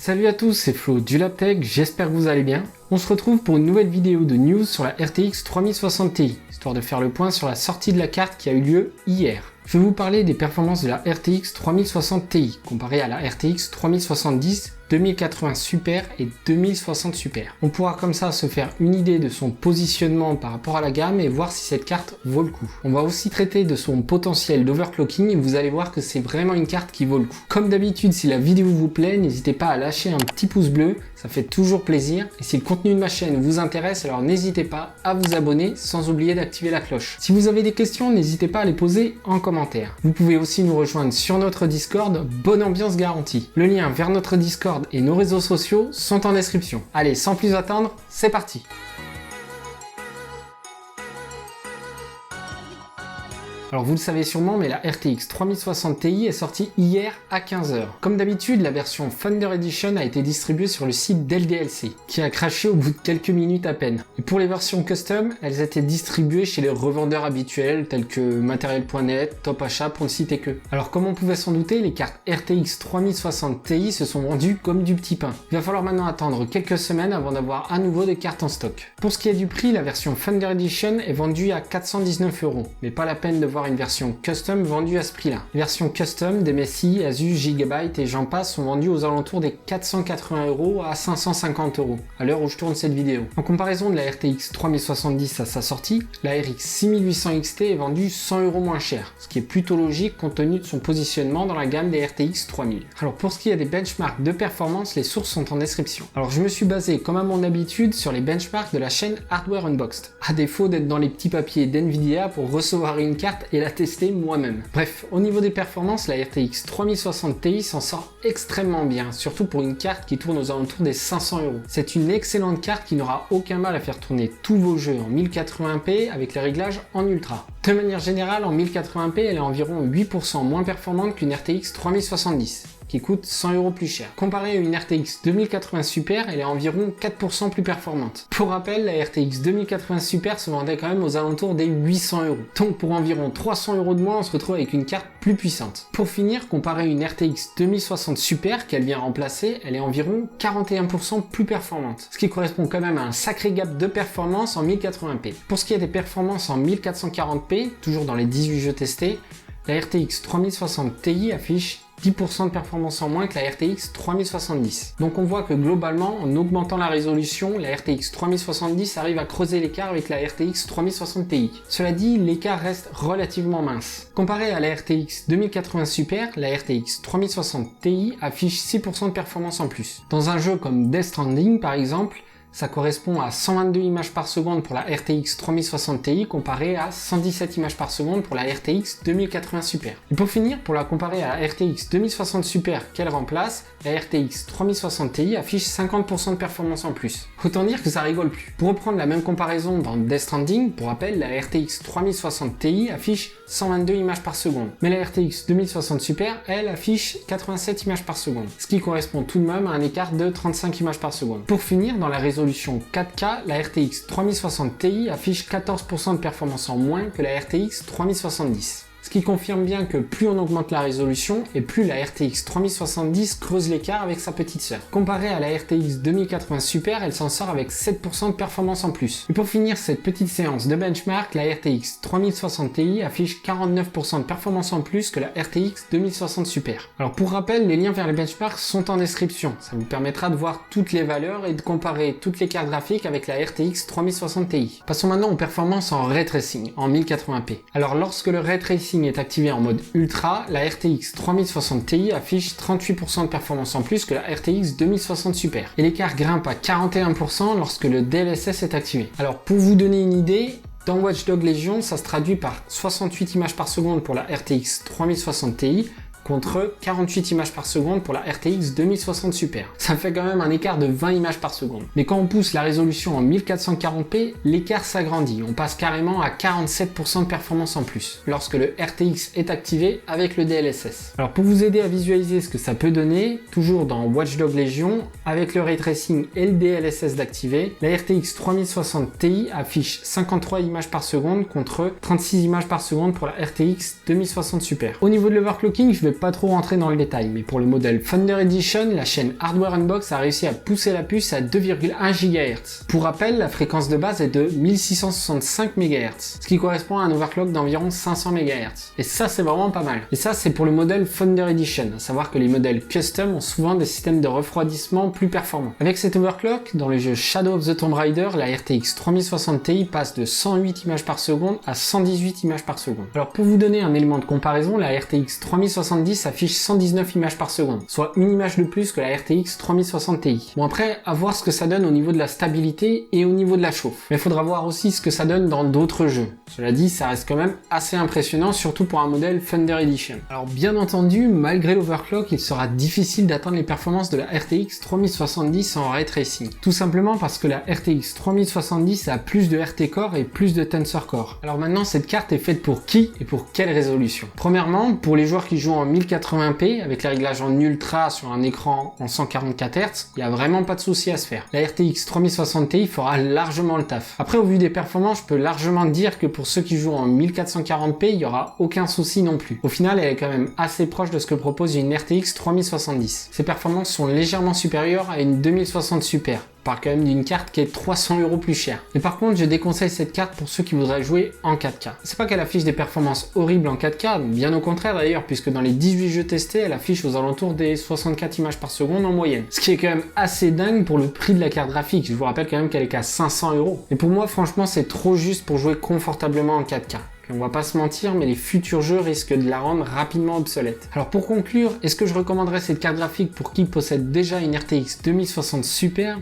Salut à tous, c'est Flo du LabTech, j'espère que vous allez bien. On se retrouve pour une nouvelle vidéo de news sur la RTX 3060 Ti, histoire de faire le point sur la sortie de la carte qui a eu lieu hier. Je vais vous parler des performances de la RTX 3060 Ti comparée à la RTX 3070, 2080 Super et 2060 Super. On pourra comme ça se faire une idée de son positionnement par rapport à la gamme et voir si cette carte vaut le coup. On va aussi traiter de son potentiel d'overclocking et vous allez voir que c'est vraiment une carte qui vaut le coup. Comme d'habitude, si la vidéo vous plaît, n'hésitez pas à lâcher un petit pouce bleu, ça fait toujours plaisir. Et si le contenu de ma chaîne vous intéresse, alors n'hésitez pas à vous abonner sans oublier d'activer la cloche. Si vous avez des questions, n'hésitez pas à les poser en commentaire. Vous pouvez aussi nous rejoindre sur notre Discord, bonne ambiance garantie. Le lien vers notre Discord et nos réseaux sociaux sont en description. Allez, sans plus attendre, c'est parti! Alors vous le savez sûrement, mais la RTX 3060 Ti est sortie hier à 15h. Comme d'habitude, la version Thunder Edition a été distribuée sur le site d'LDLC, qui a craché au bout de quelques minutes à peine. Et pour les versions custom, elles étaient distribuées chez les revendeurs habituels tels que Material.net, Top Achat pour ne citer que. Alors comme on pouvait s'en douter, les cartes RTX 3060 Ti se sont vendues comme du petit pain. Il va falloir maintenant attendre quelques semaines avant d'avoir à nouveau des cartes en stock. Pour ce qui est du prix, la version Thunder Edition est vendue à 419€, mais pas la peine de voir une version custom vendue à ce prix-là. Les versions custom des Messi, Asus, Gigabyte et j'en passe sont vendues aux alentours des 480€ à 550€ à l'heure où je tourne cette vidéo. En comparaison de la RTX 3070 à sa sortie, la RX 6800 XT est vendue 100€ moins cher, ce qui est plutôt logique compte tenu de son positionnement dans la gamme des RTX 3000. Alors pour ce qui est des benchmarks de performance, les sources sont en description. Alors je me suis basé comme à mon habitude sur les benchmarks de la chaîne Hardware Unboxed, à défaut d'être dans les petits papiers d'NVIDIA pour recevoir une carte et la tester moi-même. Bref, au niveau des performances, la RTX 3060 Ti s'en sort extrêmement bien, surtout pour une carte qui tourne aux alentours des 500€. C'est une excellente carte qui n'aura aucun mal à faire tourner tous vos jeux en 1080p avec les réglages en ultra. De manière générale, en 1080p, elle est environ 8% moins performante qu'une RTX 3070. Qui coûte 100€ plus cher. Comparée à une RTX 2080 Super, elle est environ 4% plus performante. Pour rappel, la RTX 2080 Super se vendait quand même aux alentours des 800€. Donc pour environ 300€ de moins, on se retrouve avec une carte plus puissante. Pour finir, comparée à une RTX 2060 Super qu'elle vient remplacer, elle est environ 41% plus performante. Ce qui correspond quand même à un sacré gap de performance en 1080p. Pour ce qui est des performances en 1440p, toujours dans les 18 jeux testés, la RTX 3060 Ti affiche 10% de performance en moins que la RTX 3070. Donc on voit que globalement, en augmentant la résolution, la RTX 3070 arrive à creuser l'écart avec la RTX 3060 Ti. Cela dit, l'écart reste relativement mince. Comparé à la RTX 2080 Super, la RTX 3060 Ti affiche 6% de performance en plus. Dans un jeu comme Death Stranding par exemple, ça correspond à 122 images par seconde pour la RTX 3060 Ti comparé à 117 images par seconde pour la RTX 2080 Super. Et pour finir, pour la comparer à la RTX 2060 Super qu'elle remplace, la RTX 3060 Ti affiche 50% de performance en plus. Autant dire que ça rigole plus. Pour reprendre la même comparaison dans Death Stranding, pour rappel, la RTX 3060 Ti affiche 122 images par seconde. Mais la RTX 2060 Super, elle, affiche 87 images par seconde. Ce qui correspond tout de même à un écart de 35 images par seconde. Pour finir, dans la résolution 4K, la RTX 3060 Ti affiche 14% de performance en moins que la RTX 3070. Ce qui confirme bien que plus on augmente la résolution et plus la RTX 3070 creuse l'écart avec sa petite sœur. Comparée à la RTX 2080 Super, elle s'en sort avec 7% de performance en plus. Et pour finir cette petite séance de benchmark, la RTX 3060 Ti affiche 49% de performance en plus que la RTX 2060 Super. Alors pour rappel, les liens vers les benchmarks sont en description. Ça vous permettra de voir toutes les valeurs et de comparer toutes les cartes graphiques avec la RTX 3060 Ti. Passons maintenant aux performances en ray tracing, en 1080p. Alors lorsque le ray tracing est activé en mode ultra, la RTX 3060 Ti affiche 38% de performance en plus que la RTX 2060 Super. Et l'écart grimpe à 41% lorsque le DLSS est activé. Alors pour vous donner une idée, dans Watch Dogs Legion, ça se traduit par 68 images par seconde pour la RTX 3060 Ti, contre 48 images par seconde pour la RTX 2060 Super. Ça fait quand même un écart de 20 images par seconde. Mais quand on pousse la résolution en 1440p, l'écart s'agrandit. On passe carrément à 47% de performance en plus, lorsque le RTX est activé avec le DLSS. Alors pour vous aider à visualiser ce que ça peut donner, toujours dans Watch Dogs Legion, avec le Ray Tracing et le DLSS d'activer, la RTX 3060 Ti affiche 53 images par seconde contre 36 images par seconde pour la RTX 2060 Super. Au niveau de l'overclocking, je vais vais pas trop rentrer dans le détail, mais pour le modèle Thunder Edition, la chaîne Hardware Unbox a réussi à pousser la puce à 2,1 GHz. Pour rappel, la fréquence de base est de 1665 MHz, ce qui correspond à un overclock d'environ 500 MHz. Et ça, c'est vraiment pas mal. Et ça, c'est pour le modèle Thunder Edition, à savoir que les modèles custom ont souvent des systèmes de refroidissement plus performants. Avec cet overclock, dans le jeu Shadow of the Tomb Raider, la RTX 3060 Ti passe de 108 images par seconde à 118 images par seconde. Alors pour vous donner un élément de comparaison, la RTX 3070 affiche 119 images par seconde, soit une image de plus que la RTX 3060 Ti. Bon après, à voir ce que ça donne au niveau de la stabilité et au niveau de la chauffe. Mais il faudra voir aussi ce que ça donne dans d'autres jeux. Cela dit, ça reste quand même assez impressionnant, surtout pour un modèle Thunder Edition. Alors bien entendu, malgré l'overclock, il sera difficile d'atteindre les performances de la RTX 3070 en ray tracing. Tout simplement parce que la RTX 3070 a plus de RT Core et plus de Tensor Core. Alors maintenant, cette carte est faite pour qui et pour quelle résolution? Premièrement, pour les joueurs qui jouent en 1080p avec les réglages en ultra sur un écran en 144 Hz, il n'y a vraiment pas de souci à se faire. La RTX 3060 Ti fera largement le taf. Après, au vu des performances, je peux largement dire que pour ceux qui jouent en 1440p, il n'y aura aucun souci non plus. Au final, elle est quand même assez proche de ce que propose une RTX 3070. Ses performances sont légèrement supérieures à une 2060 Super. On parle quand même d'une carte qui est 300 € plus chère. Mais par contre, je déconseille cette carte pour ceux qui voudraient jouer en 4K. C'est pas qu'elle affiche des performances horribles en 4K, bien au contraire d'ailleurs, puisque dans les 18 jeux testés, elle affiche aux alentours des 64 images par seconde en moyenne. Ce qui est quand même assez dingue pour le prix de la carte graphique. Je vous rappelle quand même qu'elle est qu'à 500 €. Mais pour moi, franchement, c'est trop juste pour jouer confortablement en 4K. Puis on va pas se mentir, mais les futurs jeux risquent de la rendre rapidement obsolète. Alors pour conclure, est-ce que je recommanderais cette carte graphique pour qui possède déjà une RTX 2060 Super ?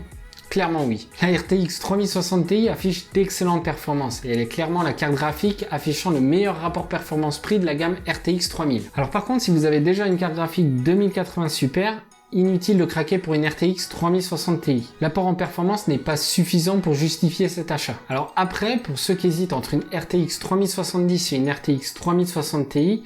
Clairement oui. La RTX 3060 Ti affiche d'excellentes performances et elle est clairement la carte graphique affichant le meilleur rapport performance-prix de la gamme RTX 3000. Alors par contre, si vous avez déjà une carte graphique 2080 Super, inutile de craquer pour une RTX 3060 Ti. L'apport en performance n'est pas suffisant pour justifier cet achat. Alors après, pour ceux qui hésitent entre une RTX 3070 et une RTX 3060 Ti,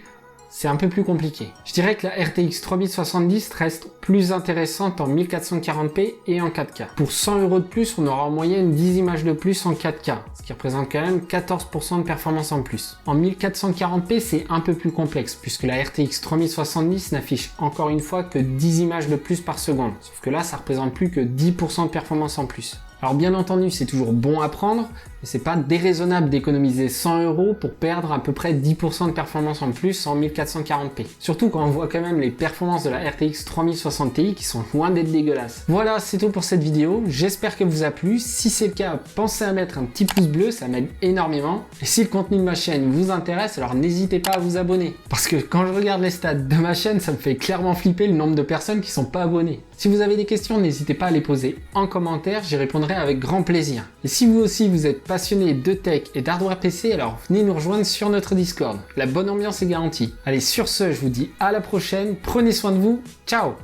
c'est un peu plus compliqué. Je dirais que la RTX 3070 reste plus intéressante en 1440p et en 4K. Pour 100 € de plus, on aura en moyenne 10 images de plus en 4K, ce qui représente quand même 14% de performance en plus. En 1440p, c'est un peu plus complexe, puisque la RTX 3070 n'affiche encore une fois que 10 images de plus par seconde. Sauf que là, ça représente plus que 10% de performance en plus. Alors bien entendu, c'est toujours bon à prendre, mais c'est pas déraisonnable d'économiser 100 € pour perdre à peu près 10% de performance en plus en 1440p. Surtout quand on voit quand même les performances de la RTX 3060 Ti qui sont loin d'être dégueulasses. Voilà, c'est tout pour cette vidéo, j'espère qu'elle vous a plu. Si c'est le cas, pensez à mettre un petit pouce bleu, ça m'aide énormément. Et si le contenu de ma chaîne vous intéresse, alors n'hésitez pas à vous abonner. Parce que quand je regarde les stats de ma chaîne, ça me fait clairement flipper le nombre de personnes qui sont pas abonnées. Si vous avez des questions, n'hésitez pas à les poser en commentaire, j'y répondrai avec grand plaisir. Et si vous aussi vous êtes passionné de tech et d'hardware PC, alors venez nous rejoindre sur notre Discord. La bonne ambiance est garantie. Allez, sur ce, je vous dis à la prochaine, prenez soin de vous, ciao!